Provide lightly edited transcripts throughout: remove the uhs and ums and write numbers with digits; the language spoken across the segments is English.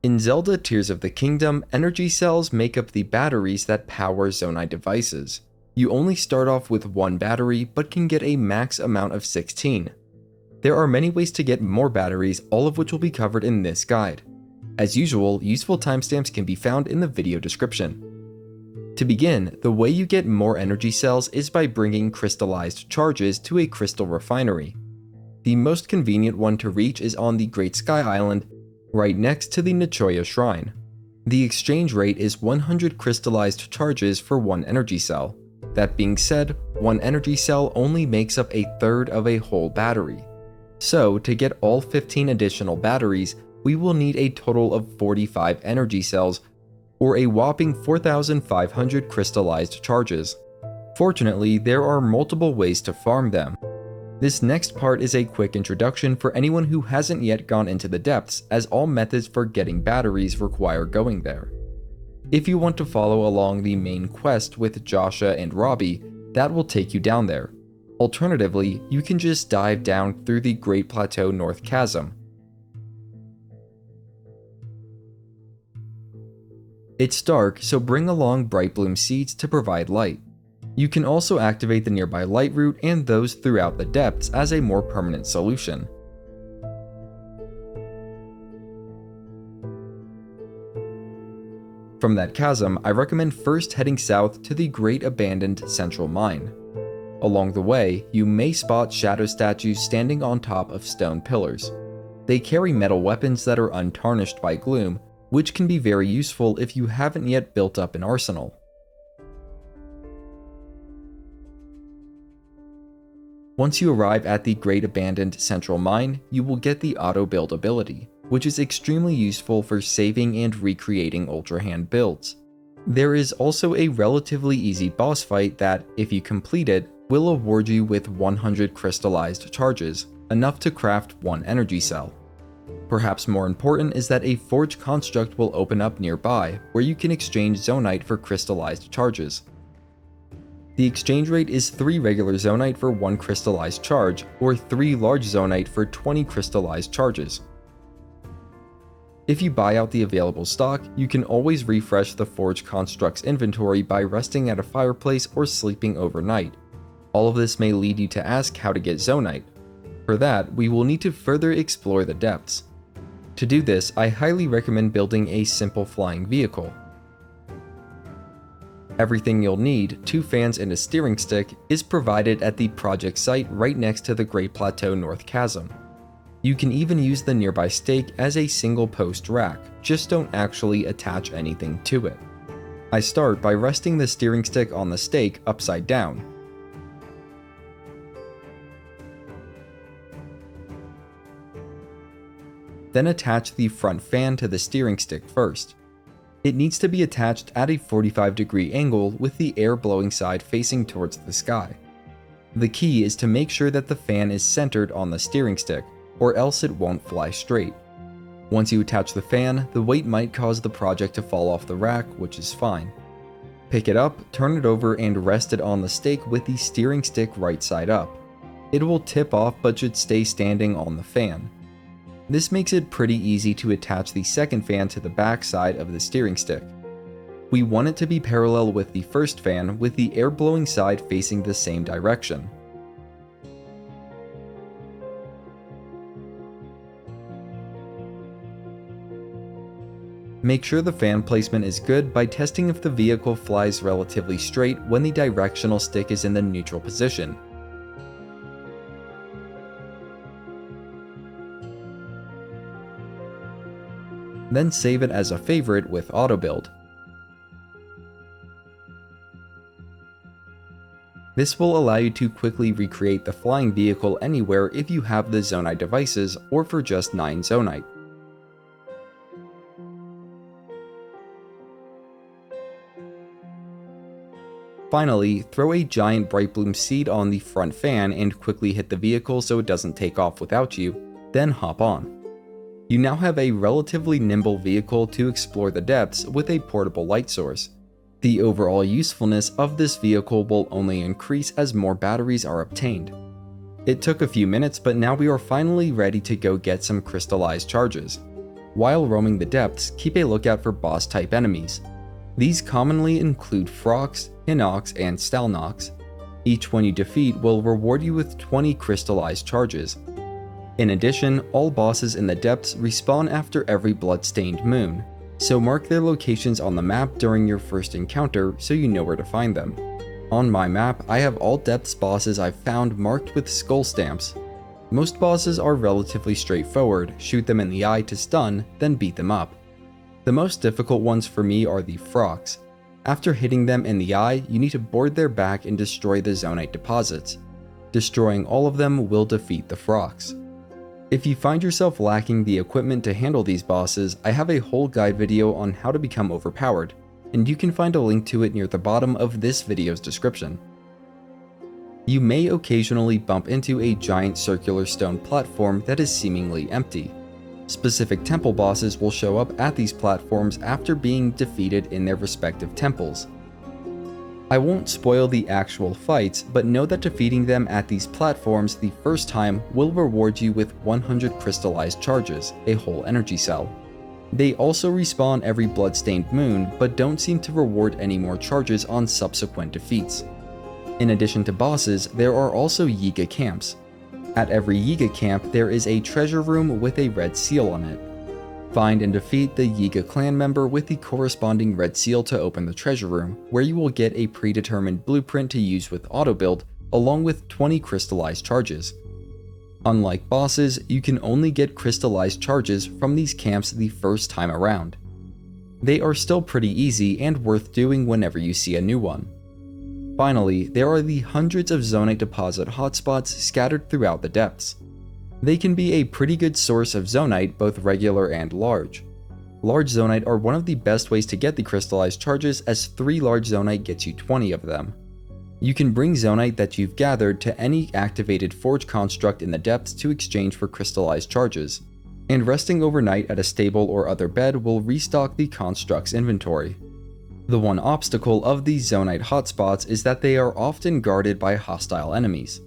In Zelda Tears of the Kingdom, energy cells make up the batteries that power Zonai devices. You only start off with one battery, but can get a max amount of 16. There are many ways to get more batteries, all of which will be covered in this guide. As usual, useful timestamps can be found in the video description. To begin, the way you get more energy cells is by bringing crystallized charges to a crystal refinery. The most convenient one to reach is on the Great Sky Island, right next to the Nichoya Shrine. The exchange rate is 100 crystallized charges for one energy cell. That being said, one energy cell only makes up a third of a whole battery. So, to get all 15 additional batteries, we will need a total of 45 energy cells, or a whopping 4,500 crystallized charges. Fortunately, there are multiple ways to farm them. This next part is a quick introduction for anyone who hasn't yet gone into the depths, as all methods for getting batteries require going there. If you want to follow along the main quest with Joshua and Robbie, that will take you down there. Alternatively, you can just dive down through the Great Plateau North Chasm. It's dark, so bring along Bright Bloom seeds to provide light. You can also activate the nearby light root and those throughout the depths as a more permanent solution. From that chasm, I recommend first heading south to the Great Abandoned Central Mine. Along the way, you may spot shadow statues standing on top of stone pillars. They carry metal weapons that are untarnished by gloom, which can be very useful if you haven't yet built up an arsenal. Once you arrive at the Great Abandoned Central Mine, you will get the auto build ability, which is extremely useful for saving and recreating Ultra Hand builds. There is also a relatively easy boss fight that, if you complete it, will award you with 100 crystallized charges, enough to craft one energy cell. Perhaps more important is that a forge construct will open up nearby, where you can exchange Zonite for crystallized charges. The exchange rate is 3 regular Zonite for 1 crystallized charge, or 3 large Zonite for 20 crystallized charges. If you buy out the available stock, you can always refresh the forge construct's inventory by resting at a fireplace or sleeping overnight. All of this may lead you to ask how to get Zonite. For that, we will need to further explore the depths. To do this, I highly recommend building a simple flying vehicle. Everything you'll need, 2 fans and a steering stick, is provided at the project site right next to the Great Plateau North Chasm. You can even use the nearby stake as a single post rack, just don't actually attach anything to it. I start by resting the steering stick on the stake upside down. Then attach the front fan to the steering stick first. It needs to be attached at a 45-degree angle with the air blowing side facing towards the sky. The key is to make sure that the fan is centered on the steering stick, or else it won't fly straight. Once you attach the fan, the weight might cause the project to fall off the rack, which is fine. Pick it up, turn it over, and rest it on the stake with the steering stick right side up. It will tip off but should stay standing on the fan. This makes it pretty easy to attach the second fan to the back side of the steering stick. We want it to be parallel with the first fan, with the air blowing side facing the same direction. Make sure the fan placement is good by testing if the vehicle flies relatively straight when the directional stick is in the neutral position. Then save it as a favorite with auto build. This will allow you to quickly recreate the flying vehicle anywhere if you have the Zonite devices, or for just 9 Zonite. Finally, throw a giant Bright Bloom seed on the front fan and quickly hit the vehicle so it doesn't take off without you, then hop on. You now have a relatively nimble vehicle to explore the depths with a portable light source. The overall usefulness of this vehicle will only increase as more batteries are obtained. It took a few minutes, but now we are finally ready to go get some crystallized charges. While roaming the depths, keep a lookout for boss-type enemies. These commonly include Frox, Hinox, and Stalnox. Each one you defeat will reward you with 20 crystallized charges. In addition, all bosses in the depths respawn after every blood-stained moon, so mark their locations on the map during your first encounter so you know where to find them. On my map, I have all depths bosses I've found marked with skull stamps. Most bosses are relatively straightforward, shoot them in the eye to stun, then beat them up. The most difficult ones for me are the Frox. After hitting them in the eye, you need to board their back and destroy the Zonaite deposits. Destroying all of them will defeat the Frox. If you find yourself lacking the equipment to handle these bosses, I have a whole guide video on how to become overpowered, and you can find a link to it near the bottom of this video's description. You may occasionally bump into a giant circular stone platform that is seemingly empty. Specific temple bosses will show up at these platforms after being defeated in their respective temples. I won't spoil the actual fights, but know that defeating them at these platforms the first time will reward you with 100 crystallized charges, a whole energy cell. They also respawn every blood-stained moon, but don't seem to reward any more charges on subsequent defeats. In addition to bosses, there are also Yiga camps. At every Yiga camp, there is a treasure room with a red seal on it. Find and defeat the Yiga clan member with the corresponding red seal to open the treasure room, where you will get a predetermined blueprint to use with auto build, along with 20 crystallized charges. Unlike bosses, you can only get crystallized charges from these camps the first time around. They are still pretty easy and worth doing whenever you see a new one. Finally, there are the hundreds of Zonaite deposit hotspots scattered throughout the depths. They can be a pretty good source of Zonaite, both regular and large. Large Zonaite are one of the best ways to get the crystallized charges, as 3 large Zonaite gets you 20 of them. You can bring Zonaite that you've gathered to any activated forge construct in the depths to exchange for crystallized charges, and resting overnight at a stable or other bed will restock the construct's inventory. The one obstacle of these Zonaite hotspots is that they are often guarded by hostile enemies.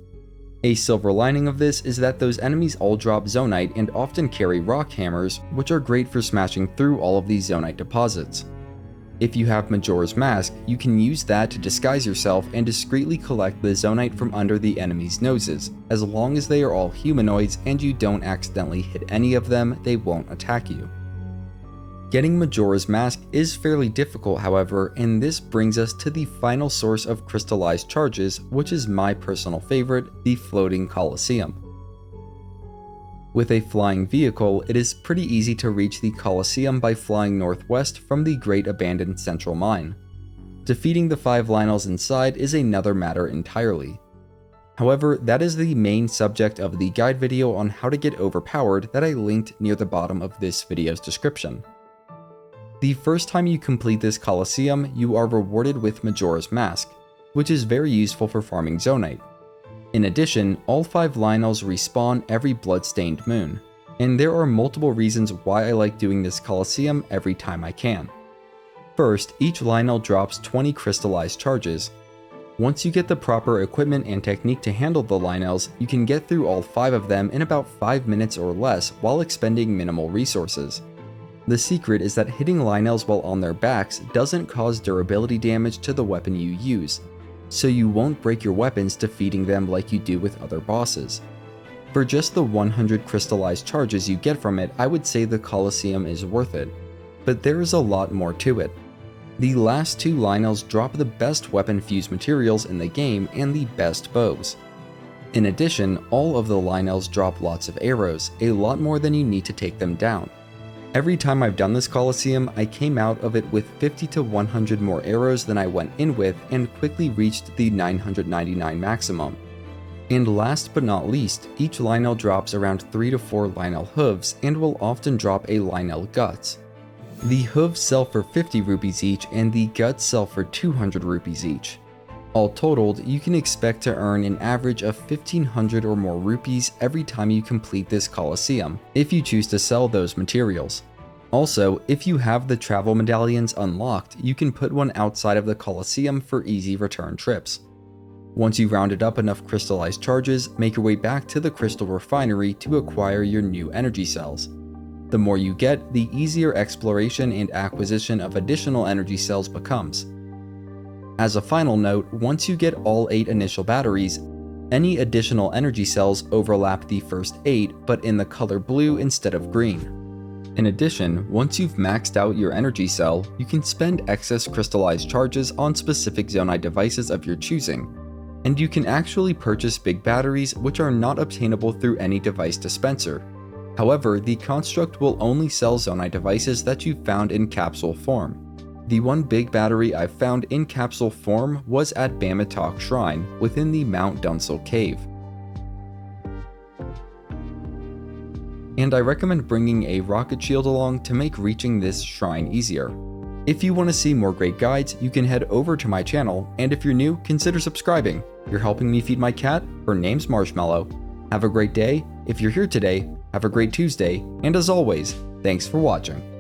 A silver lining of this is that those enemies all drop Zonaite and often carry rock hammers, which are great for smashing through all of these Zonaite deposits. If you have Majora's Mask, you can use that to disguise yourself and discreetly collect the Zonaite from under the enemies' noses. As long as they are all humanoids and you don't accidentally hit any of them, they won't attack you. Getting Majora's Mask is fairly difficult, however, and this brings us to the final source of crystallized charges, which is my personal favorite, the Floating Colosseum. With a flying vehicle, it is pretty easy to reach the Colosseum by flying northwest from the Great Abandoned Central Mine. Defeating the 5 Lynels inside is another matter entirely. However, that is the main subject of the guide video on how to get overpowered that I linked near the bottom of this video's description. The first time you complete this Colosseum, you are rewarded with Majora's Mask, which is very useful for farming Zonaite. In addition, all 5 Lynels respawn every blood-stained moon, and there are multiple reasons why I like doing this Colosseum every time I can. First, each Lynel drops 20 crystallized charges. Once you get the proper equipment and technique to handle the Lynels, you can get through all 5 of them in about 5 minutes or less while expending minimal resources. The secret is that hitting Lynels while on their backs doesn't cause durability damage to the weapon you use, so you won't break your weapons defeating them like you do with other bosses. For just the 100 crystallized charges you get from it, I would say the Colosseum is worth it, but there is a lot more to it. The last 2 Lynels drop the best weapon fuse materials in the game and the best bows. In addition, all of the Lynels drop lots of arrows, a lot more than you need to take them down. Every time I've done this Colosseum, I came out of it with 50 to 100 more arrows than I went in with and quickly reached the 999 maximum. And last but not least, each Lynel drops around 3 to 4 Lynel hooves and will often drop a Lynel guts. The hooves sell for 50 rupees each and the guts sell for 200 rupees each. All totaled, you can expect to earn an average of 1500 or more rupees every time you complete this Colosseum, if you choose to sell those materials. Also, if you have the travel medallions unlocked, you can put one outside of the Colosseum for easy return trips. Once you've rounded up enough crystallized charges, make your way back to the crystal refinery to acquire your new energy cells. The more you get, the easier exploration and acquisition of additional energy cells becomes. As a final note, once you get all 8 initial batteries, any additional energy cells overlap the first 8, but in the color blue instead of green. In addition, once you've maxed out your energy cell, you can spend excess crystallized charges on specific Zonai devices of your choosing, and you can actually purchase big batteries which are not obtainable through any device dispenser. However, the construct will only sell Zonai devices that you found in capsule form. The one big battery I found in capsule form was at Bamatok Shrine within the Mount Dunsel Cave. And I recommend bringing a rocket shield along to make reaching this shrine easier. If you want to see more great guides, you can head over to my channel, and if you're new, consider subscribing. You're helping me feed my cat. Her name's Marshmallow. Have a great day. If you're here today, have a great Tuesday, and as always, thanks for watching.